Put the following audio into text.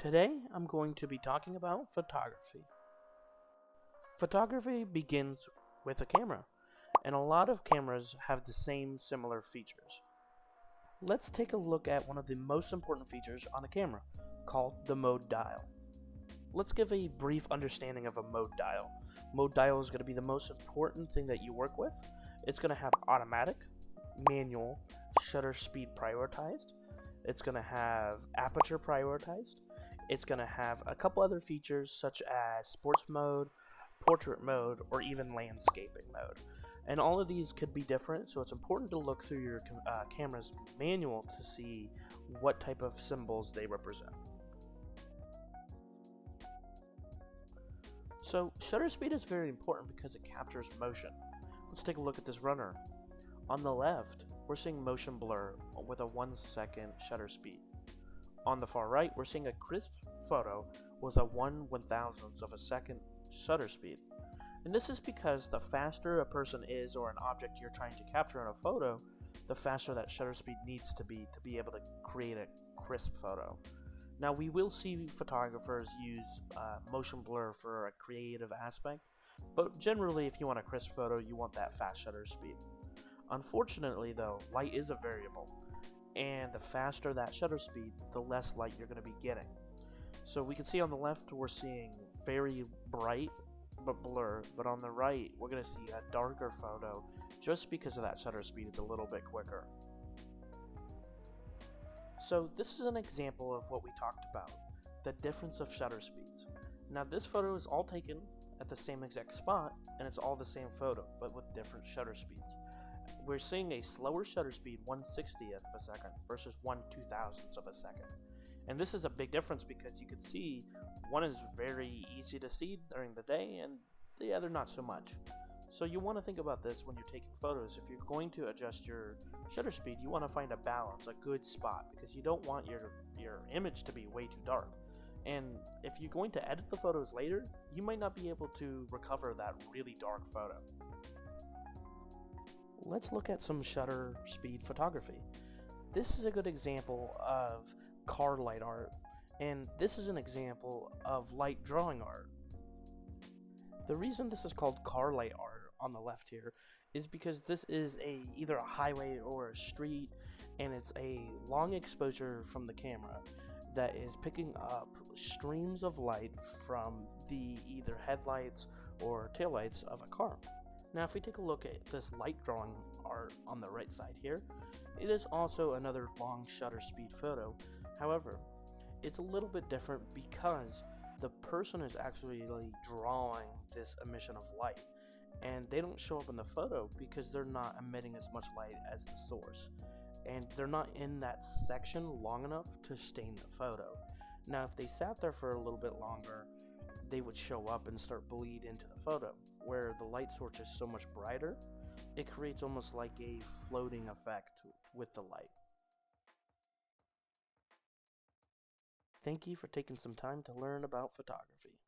Today, I'm going to be talking about photography. Photography begins with a camera, and a lot of cameras have the same similar features. Let's take a look at one of the most important features on a camera, called the mode dial. Let's give a brief understanding of a mode dial. Mode dial is going to be the most important thing that you work with. It's going to have automatic, manual, shutter speed prioritized. It's going to have aperture prioritized. It's going to have a couple other features such as sports mode, portrait mode, or even landscaping mode. And all of these could be different, so it's important to look through your camera's manual to see what type of symbols they represent. So shutter speed is very important because it captures motion. Let's take a look at this runner. On the left, we're seeing motion blur with a 1 second shutter speed. On the far right, we're seeing a crisp photo with a 1/1000th of a second shutter speed. And this is because the faster a person is or an object you're trying to capture in a photo, the faster that shutter speed needs to be able to create a crisp photo. Now, we will see photographers use motion blur for a creative aspect, but generally if you want a crisp photo, you want that fast shutter speed. Unfortunately though, light is a variable, and the faster that shutter speed, the less light you're going to be getting. So we can see on the left we're seeing very bright but blur, but on the right we're going to see a darker photo just because of that shutter speed. It's a little bit quicker. So this is an example of what we talked about, the difference of shutter speeds. Now this photo is all taken at the same exact spot, and it's all the same photo, but with different shutter speeds. We're seeing a slower shutter speed, 1/60th of a second, versus 1/2000th of a second. And this is a big difference because you can see one is very easy to see during the day and the other not so much. So you want to think about this when you're taking photos. If you're going to adjust your shutter speed, you want to find a balance, a good spot, because you don't want your image to be way too dark. And if you're going to edit the photos later, you might not be able to recover that really dark photo. Let's look at some shutter speed photography. This is a good example of car light art, and this is an example of light drawing art. The reason this is called car light art on the left here is because this is either a highway or a street, and it's a long exposure from the camera that is picking up streams of light from the either headlights or taillights of a car. Now if we take a look at this light drawing art on the right side here, it is also another long shutter speed photo. However, it's a little bit different because the person is actually drawing this emission of light, and they don't show up in the photo because they're not emitting as much light as the source, and they're not in that section long enough to stain the photo. Now if they sat there for a little bit longer, they would show up and start bleed into the photo. Where the light source is so much brighter, it creates almost like a floating effect with the light. Thank you for taking some time to learn about photography.